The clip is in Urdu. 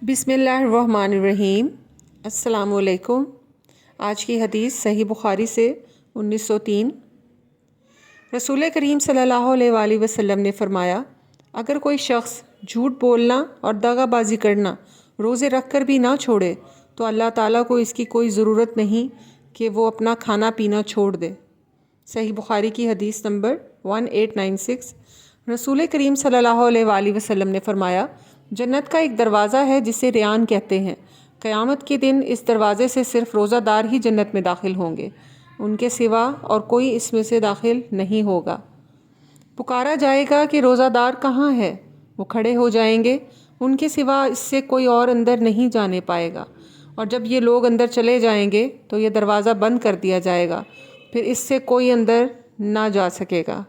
بسم اللہ الرحمن الرحیم۔ السلام علیکم۔ آج کی حدیث صحیح بخاری سے 1903۔ رسول کریم صلی اللہ علیہ وآلہ وسلم نے فرمایا، اگر کوئی شخص جھوٹ بولنا اور دغا بازی کرنا روزے رکھ کر بھی نہ چھوڑے تو اللہ تعالیٰ کو اس کی کوئی ضرورت نہیں کہ وہ اپنا کھانا پینا چھوڑ دے۔ صحیح بخاری کی حدیث نمبر 1896۔ رسول کریم صلی اللہ علیہ وآلہ وسلم نے فرمایا، جنت کا ایک دروازہ ہے جسے ریان کہتے ہیں، قیامت کے دن اس دروازے سے صرف روزہ دار ہی جنت میں داخل ہوں گے، ان کے سوا اور کوئی اس میں سے داخل نہیں ہوگا۔ پکارا جائے گا کہ روزہ دار کہاں ہے؟ وہ کھڑے ہو جائیں گے، ان کے سوا اس سے کوئی اور اندر نہیں جانے پائے گا، اور جب یہ لوگ اندر چلے جائیں گے تو یہ دروازہ بند کر دیا جائے گا، پھر اس سے کوئی اندر نہ جا سکے گا۔